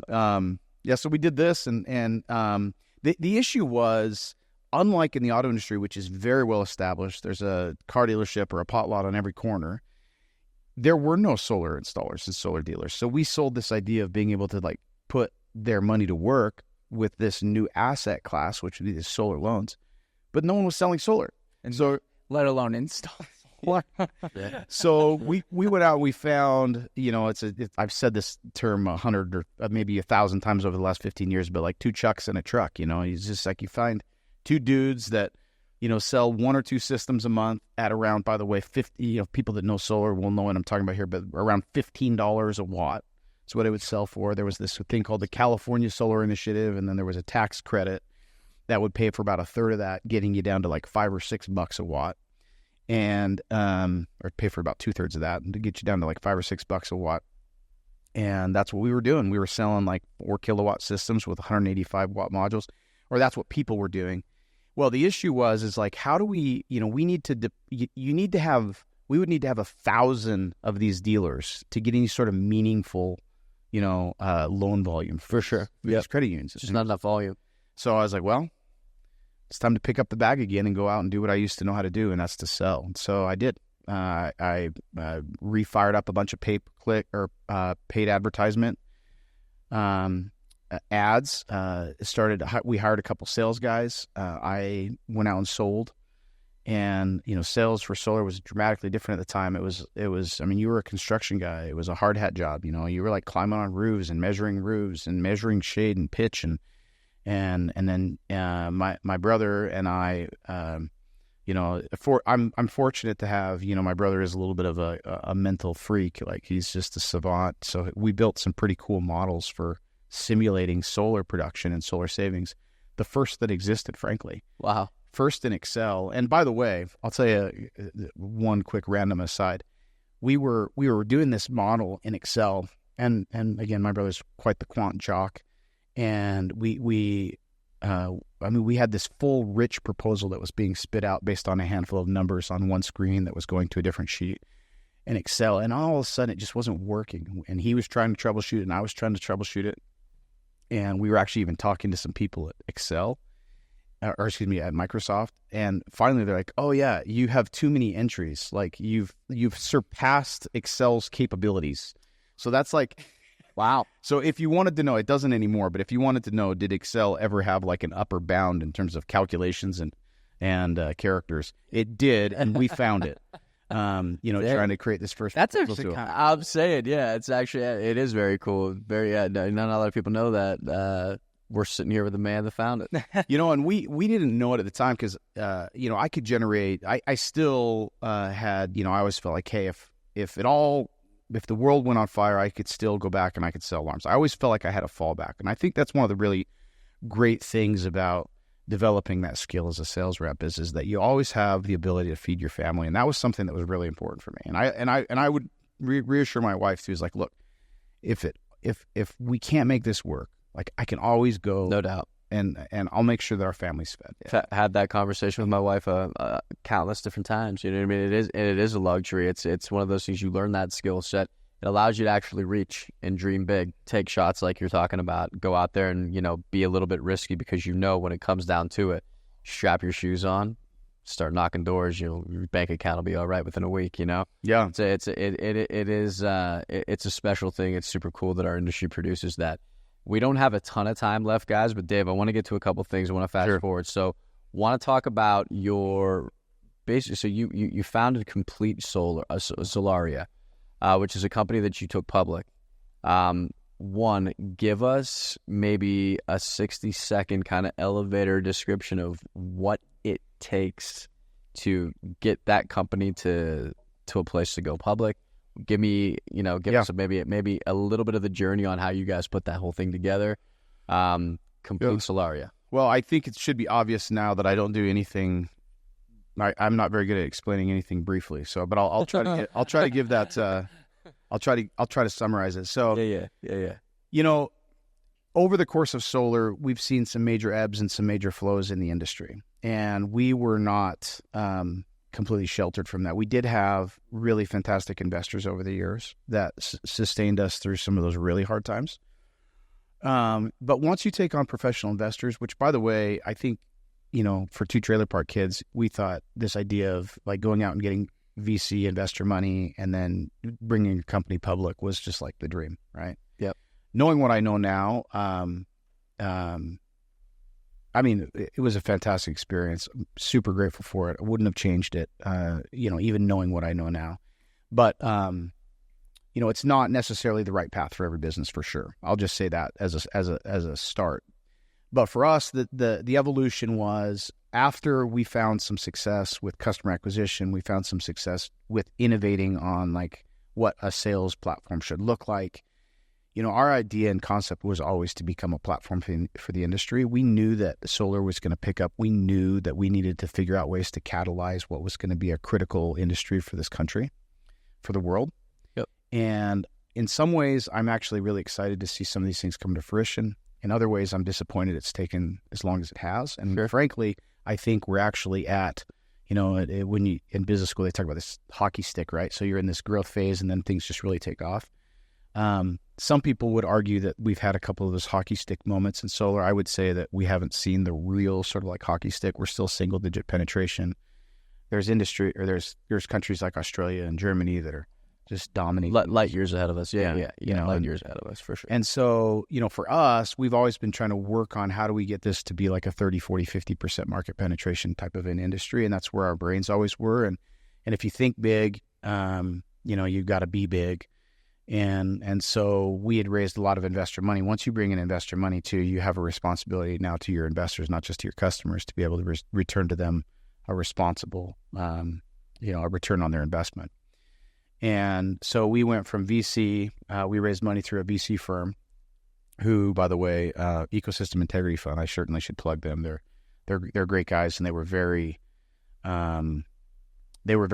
So we did this, and the issue was, unlike in the auto industry, which is very well established, there's a car dealership or a pot lot on every corner. There were no solar installers and solar dealers. So we sold this idea of being able to put their money to work with this new asset class, which would be the solar loans. But no one was selling solar, and so let alone install solar. Yeah. So we went out. We found, I've said this term 100 or maybe 1,000 times over the last 15 years, but like two Chucks in a truck. It's just like you find two dudes that sell one or two systems a month at around, by the way, 50. People that know solar will know what I'm talking about here, but around $15 a watt. That's what it would sell for. There was this thing called the California Solar Initiative, and then there was a tax credit that would pay for about a third of that, getting you down to like $5 or $6 a watt, and or pay for about 2/3 of that, and to get you down to like $5 or $6 a watt. And that's what we were doing. We were selling like 4 kilowatt systems with 185 watt modules, or that's what people were doing. Well, the issue is like, how do we, we would need to have 1,000 of these dealers to get any sort of meaningful, loan volume for sure. These credit unions. Just not enough volume. So I was like, well, it's time to pick up the bag again and go out and do what I used to know how to do, and that's to sell. So I did. I refired up a bunch of paid advertisement ads. We hired a couple sales guys. I went out and sold, and sales for solar was dramatically different at the time. It was. I mean, you were a construction guy. It was a hard hat job. You were like climbing on roofs and measuring shade and pitch and then my brother and I, I'm fortunate to have, my brother is a little bit of a mental freak. Like, he's just a savant. So we built some pretty cool models for simulating solar production and solar savings. The first that existed, frankly. Wow. First in Excel. And by the way, I'll tell you one quick random aside. We were doing this model in Excel, and again, my brother's quite the quant jock. And we had this full rich proposal that was being spit out based on a handful of numbers on one screen that was going to a different sheet in Excel. And all of a sudden, it just wasn't working. And he was trying to troubleshoot it, and I was trying to troubleshoot it. And we were actually even talking to some people at Excel. or excuse me, at Microsoft. And finally they're like, oh yeah, you have too many entries. Like you've surpassed Excel's capabilities. So that's like, Wow. so if you wanted to know, it doesn't anymore, but if you wanted to know, did Excel ever have like an upper bound in terms of calculations and characters? It did, and we found it. Trying to create this first. That's proposal actually tool. kind of, I'm saying, yeah, it's actually, it is very cool. Very, not a lot of people know that. We're sitting here with the man that found it. And we didn't know it at the time because, I could generate, I still had, I always felt like, hey, if the world went on fire, I could still go back and I could sell alarms. I always felt like I had a fallback. And I think that's one of the really great things about developing that skill as a sales rep is that you always have the ability to feed your family. And that was something that was really important for me. And I would reassure my wife too, is like, look, if we can't make this work, like I can always go, No doubt. and I'll make sure that our family's fed. Yeah. Had that conversation with my wife countless different times. You know what I mean? It is a luxury. It's one of those things. You learn that skill set. It allows you to actually reach and dream big, take shots like you're talking about, go out there and be a little bit risky because when it comes down to it, strap your shoes on, start knocking doors. Your bank account will be all right within a week. Yeah. It's a special thing. It's super cool that our industry produces that. We don't have a ton of time left, guys, but Dave, I want to get to a couple things. I want to fast forward. So want to talk about your basic. So you founded Complete Solaria, which is a company that you took public. One, give us maybe a 60-second kind of elevator description of what it takes to get that company to a place to go public. Give me, us maybe a little bit of the journey on how you guys put that whole thing together. Complete Solaria. Well, I think it should be obvious now that I don't do anything. I'm not very good at explaining anything briefly. So, but I'll try to give that. I'll try to summarize it. So, Yeah. Over the course of solar, we've seen some major ebbs and some major flows in the industry, and we were not completely sheltered from that. We did have really fantastic investors over the years that sustained us through some of those really hard times. But once you take on professional investors, which by the way, I think, for two trailer park kids, we thought this idea of like going out and getting VC investor money and then bringing your company public was just like the dream, right? Yep. Knowing what I know now, it was a fantastic experience. I'm super grateful for it. I wouldn't have changed it, even knowing what I know now. But, it's not necessarily the right path for every business for sure. I'll just say that as a start. But for us, the evolution was after we found some success with customer acquisition, we found some success with innovating on like what a sales platform should look like. Our idea and concept was always to become a platform for the industry. We knew that solar was going to pick up. We knew that we needed to figure out ways to catalyze what was going to be a critical industry for this country, for the world. Yep. And in some ways, I'm actually really excited to see some of these things come to fruition. In other ways, I'm disappointed it's taken as long as it has. And frankly, I think we're actually at, when you in business school, they talk about this hockey stick, right? So you're in this growth phase and then things just really take off. Some people would argue that we've had a couple of those hockey stick moments in solar. I would say that we haven't seen the real sort of like hockey stick. We're still single digit penetration. There's there's countries like Australia and Germany that are just dominating. Light years ahead of us. Yeah. Light years ahead of us for sure. And so, for us, we've always been trying to work on how do we get this to be like a 30, 40, 50% market penetration type of an industry. And that's where our brains always were. And if you think big, you've got to be big. And so we had raised a lot of investor money. Once you bring in investor money too, you have a responsibility now to your investors, not just to your customers, to be able to return to them a responsible, a return on their investment. And so we went from VC, we raised money through a VC firm who, by the way, Ecosystem Integrity Fund, I certainly should plug them. They're great guys, and they were very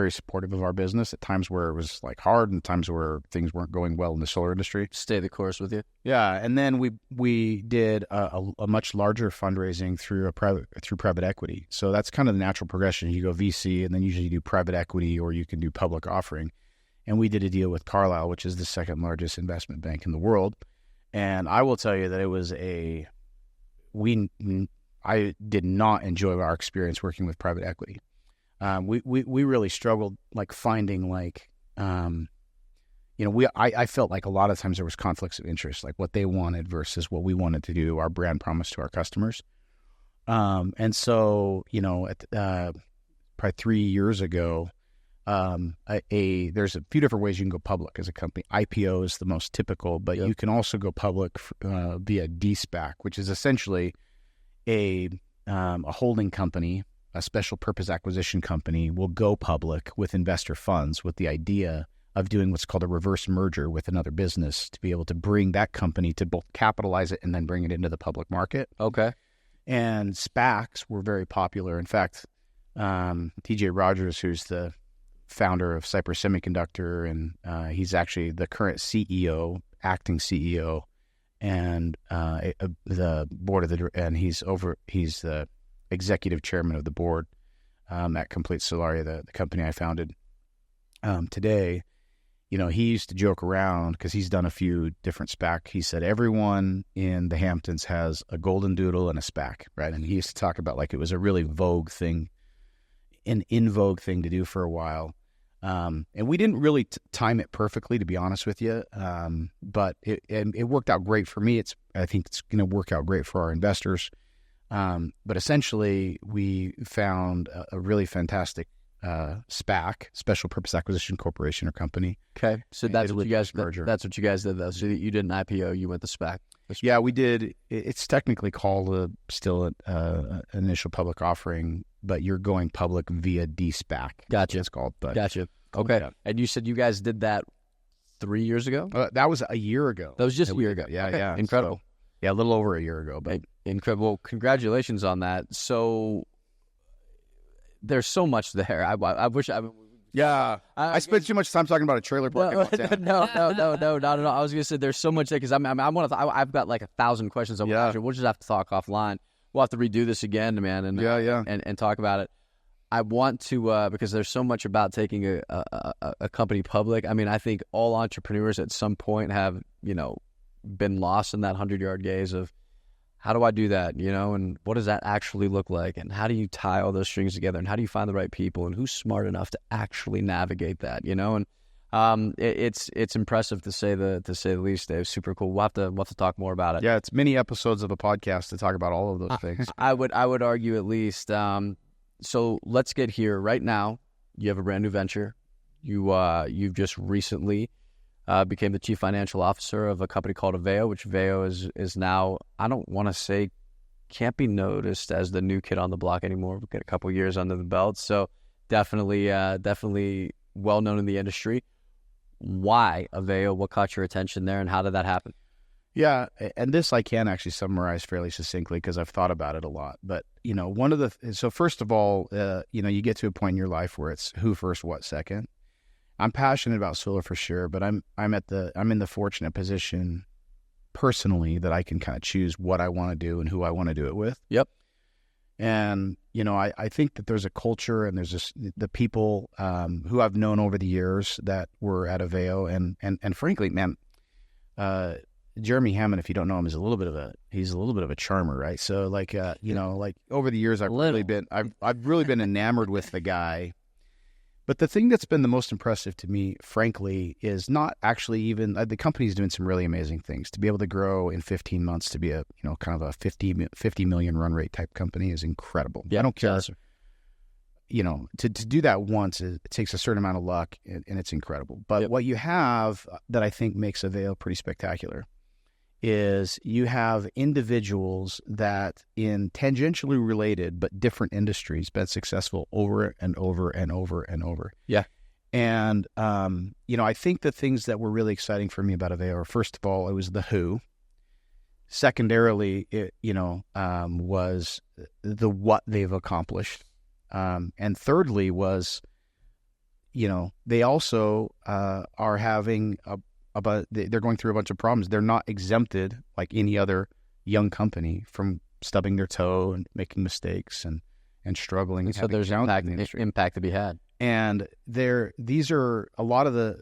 supportive of our business at times where it was like hard and times where things weren't going well in the solar industry. Stay the course with you. Yeah. And then we did a much larger fundraising through private equity. So that's kind of the natural progression. You go VC and then usually you do private equity or you can do public offering. And we did a deal with Carlyle, which is the second largest investment bank in the world. And I will tell you that it was I did not enjoy our experience working with private equity. We really struggled like finding like, I felt like a lot of times there was conflicts of interest, like what they wanted versus what we wanted to do, our brand promise to our customers. And so, probably 3 years ago, there's a few different ways you can go public as a company. IPO is the most typical, but you can also go public via de-SPAC, which is essentially a holding company, a special purpose acquisition company will go public with investor funds with the idea of doing what's called a reverse merger with another business to be able to bring that company to both capitalize it and then bring it into the public market. Okay. And SPACs were very popular. In fact, TJ Rogers, who's the founder of Cypress Semiconductor, and he's actually the current CEO, acting CEO, and the board of he's the executive chairman of the board at Complete Solaria, the company I founded today. He used to joke around because he's done a few different SPAC. He said everyone in the Hamptons has a golden doodle and a SPAC, right? And he used to talk about like it was a really vogue thing, an in vogue thing to do for a while. And we didn't really time it perfectly, to be honest with you. But it worked out great for me. I think it's going to work out great for our investors. But essentially, we found a really fantastic SPAC, Special Purpose Acquisition Corporation or company. Okay, so that's what you guys did, though. So you did an IPO, you went the SPAC. Yeah, we did. It's technically called still an initial public offering, but you're going public via de-SPAC. Gotcha. It's called. But gotcha. Okay. Yeah. And you said you guys did that 3 years ago? That was a year ago. That was just a year ago. Yeah, okay. yeah. Incredible. So, a little over a year ago. But incredible. Congratulations on that. So there's so much there. I wish I. Yeah, I spent too much time talking about a trailer park. No, not at all. I was gonna say there's so much there because I've got like 1,000 questions. We'll just have to talk offline. We'll have to redo this again, man, and talk about it. I want to because there's so much about taking a company public. I mean, I think all entrepreneurs at some point have been lost in that 100-yard gaze of how do I do that, and what does that actually look like, and how do you tie all those strings together, and how do you find the right people, and who's smart enough to actually navigate that, and it's impressive to say the least, Dave. Super cool. We'll have to talk more about it. Yeah, it's many episodes of a podcast to talk about all of those things. I would argue at least. So let's get here right now. You have a brand new venture. You've just recently became the chief financial officer of a company called Aveyo, which Aveyo is now, I don't want to say can't be noticed as the new kid on the block anymore. We've got a couple years under the belt. So definitely well known in the industry. Why Aveyo? What caught your attention there, and how did that happen? Yeah, and this I can actually summarize fairly succinctly because I've thought about it a lot. But so first of all, you get to a point in your life where it's who first, what second. I'm passionate about solar for sure, but I'm in the fortunate position personally that I can kind of choose what I want to do and who I want to do it with. Yep. And I think that there's a culture and there's the people who I've known over the years that were at Aveyo, and frankly, man, Jeremy Hammond, if you don't know him, he's a little bit of a charmer, right? So like over the years, I've really been enamored with the guy. But the thing that's been the most impressive to me, frankly, is not actually even the company's doing some really amazing things. To be able to grow in 15 months to be a kind of a 50 million run rate type company is incredible. Yeah, I don't care. To do that once, it takes a certain amount of luck, and it's incredible. But what you have that I think makes Aveyo pretty spectacular is you have individuals that in tangentially related but different industries been successful over and over and over and over. Yeah. And, I think the things that were really exciting for me about Aveyo are, first of all, it was the who. Secondarily, it, was the what they've accomplished. And thirdly was, they also are having they're going through a bunch of problems. They're not exempted like any other young company from stubbing their toe and making mistakes and struggling. And so there's impact to be had. And these are a lot of the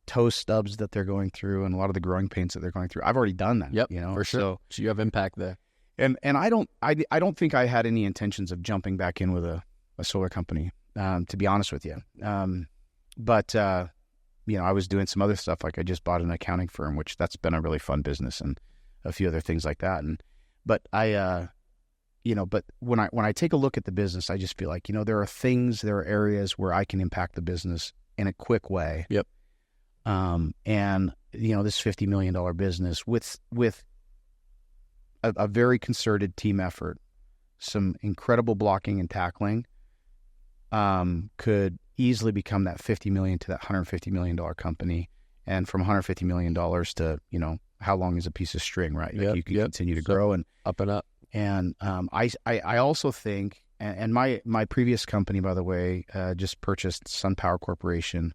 toe stubs that they're going through and a lot of the growing pains that they're going through. I've already done that. Yep, for sure. So you have impact there. And I don't think I had any intentions of jumping back in with a solar company, to be honest with you. But I was doing some other stuff. Like I just bought an accounting firm, which that's been a really fun business, and a few other things like that. But when I take a look at the business, I just feel like, there are areas where I can impact the business in a quick way. Yep. And this $50 million business with a very concerted team effort, some incredible blocking and tackling, could easily become that $50 million to that $150 million company. And from $150 million to, how long is a piece of string, right? Like you can continue to grow and up and up. And I also think, and my previous company, by the way, just purchased SunPower Corporation.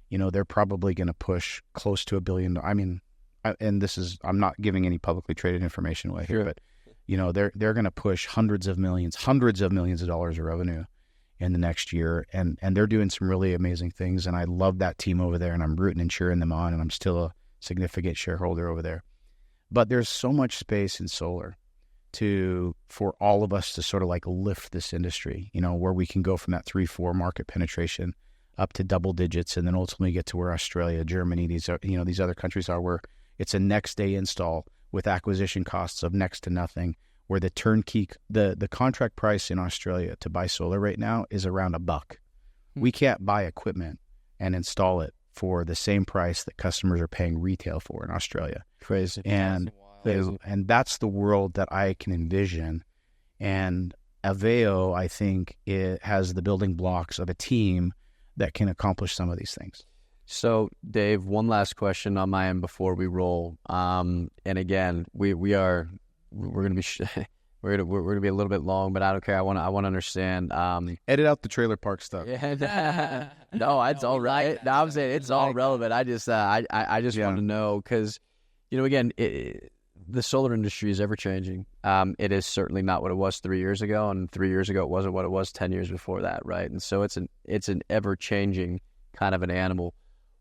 They're probably going to push close to $1 billion. I mean, and I'm not giving any publicly traded information away here, but they're going to push hundreds of millions of dollars of revenue in the next year, and they're doing some really amazing things. And I love that team over there, and I'm rooting and cheering them on, and I'm still a significant shareholder over there. But there's so much space in solar for all of us to sort of like lift this industry, where we can go from that 3-4 market penetration up to double digits, and then ultimately get to where Australia, Germany, these other countries are, where it's a next day install with acquisition costs of next to nothing, where the turnkey, the contract price in Australia to buy solar right now is around $1. We can't buy equipment and install it for the same price that customers are paying retail for in Australia. Crazy. And that's the world that I can envision. And Aveyo, I think, it has the building blocks of a team that can accomplish some of these things. So, Dave, one last question on my end before we roll. And again, we're going to be we're going to be a little bit long, but I don't care. I want to understand. Edit out the trailer park stuff. Yeah, no, it's all right. No, I'm saying it's all relevant. I just want to know because, again, the solar industry is ever changing. It is certainly not what it was 3 years ago, and 3 years ago it wasn't what it was 10 years before that, right? And so it's an ever changing kind of an animal.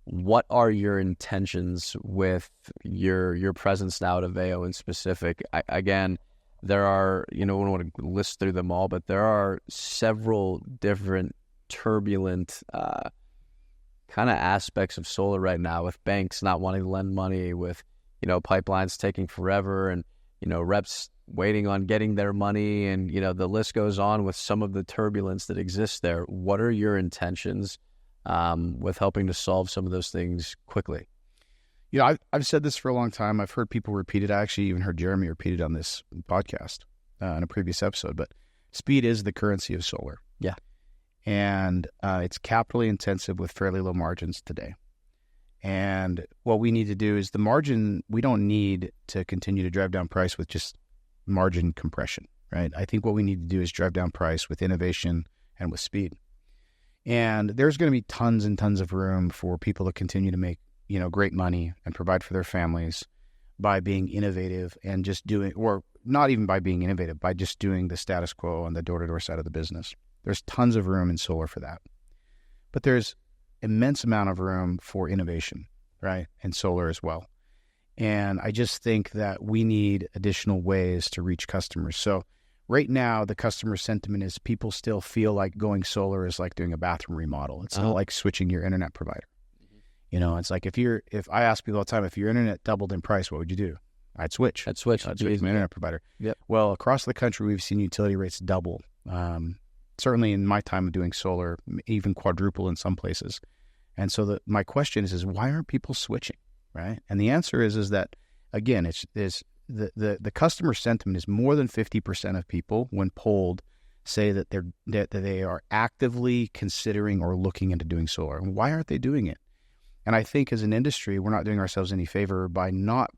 What are your intentions with your presence now at Aveyo in specific? Again, there are, I don't want to list through them all, but there are several different turbulent kind of aspects of solar right now, with banks not wanting to lend money, with pipelines taking forever, and reps waiting on getting their money, and the list goes on with some of the turbulence that exists there. What are your intentions with helping to solve some of those things quickly? I've said this for a long time. I've heard people repeat it. I actually even heard Jeremy repeat it on this podcast in a previous episode. But speed is the currency of solar. Yeah. And it's capitally intensive with fairly low margins today. And what we need to do is the margin, we don't need to continue to drive down price with just margin compression, right? I think what we need to do is drive down price with innovation and with speed. And there's going to be tons and tons of room for people to continue to make, great money and provide for their families by being innovative and just doing, or not even by being innovative, by just doing the status quo on the door-to-door side of the business. There's tons of room in solar for that. But there's immense amount of room for innovation, right? And solar as well. And I just think that we need additional ways to reach customers. So right now, the customer sentiment is people still feel like going solar is like doing a bathroom remodel. It's not like switching your internet provider. It's like if I ask people all the time, if your internet doubled in price, what would you do? I'd switch. I'd switch my internet provider. Yep. Well, across the country, we've seen utility rates double. Certainly in my time of doing solar, even quadruple in some places. And so my question is why aren't people switching, right? And the answer is that, again, it's the customer sentiment is more than 50% of people, when polled, say that they are actively considering or looking into doing solar. And why aren't they doing it? And I think as an industry, we're not doing ourselves any favor by not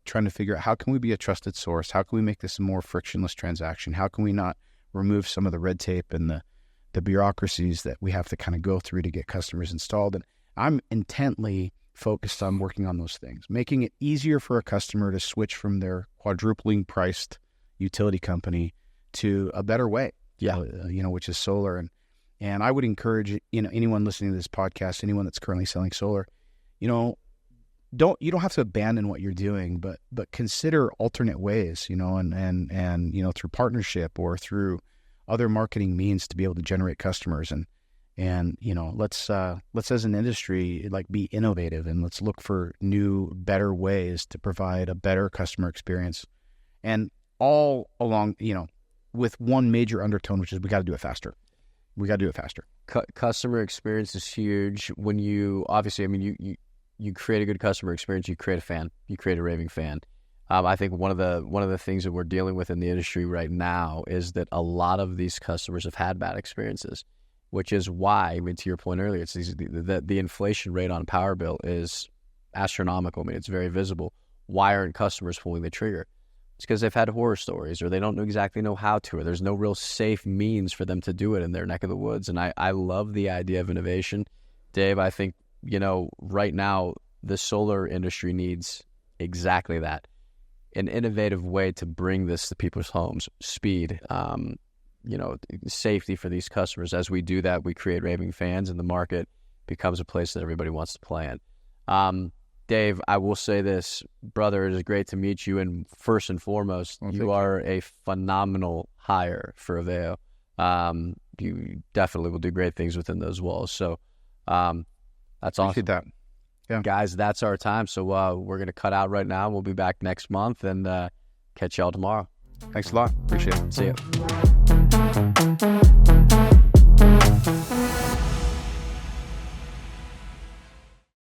trying to figure out how can we be a trusted source? How can we make this a more frictionless transaction? How can we not remove some of the red tape and the bureaucracies that we have to kind of go through to get customers installed? And I'm intently focused on working on those things, making it easier for a customer to switch from their quadrupling priced utility company to a better way, which is solar. And I would encourage, anyone listening to this podcast, anyone that's currently selling solar, you don't have to abandon what you're doing, but consider alternate ways, and through partnership or through other marketing means to be able to generate customers. And let's as an industry, like, be innovative, and let's look for new, better ways to provide a better customer experience, and all along, with one major undertone, which is we got to do it faster. We got to do it faster. Customer experience is huge. When you you create a good customer experience, you create a fan, you create a raving fan. I think one of the things that we're dealing with in the industry right now is that a lot of these customers have had bad experiences, which is why, to your point earlier, it's the inflation rate on power bill is astronomical. It's very visible. Why aren't customers pulling the trigger? It's because they've had horror stories, or they don't exactly know how to, or there's no real safe means for them to do it in their neck of the woods. And I love the idea of innovation. Dave, I think, right now the solar industry needs exactly that. An innovative way to bring this to people's homes, speed, safety for these customers. As we do that, we create raving fans, and the market becomes a place that everybody wants to play in. Dave, I will say this, brother, it is great to meet you. And first and foremost, you are a phenomenal hire for Aveyo. You definitely will do great things within those walls. So that's awesome. Appreciate that. Yeah. Guys, that's our time. So we're going to cut out right now. We'll be back next month, and catch y'all tomorrow. Thanks a lot. Appreciate it. See you.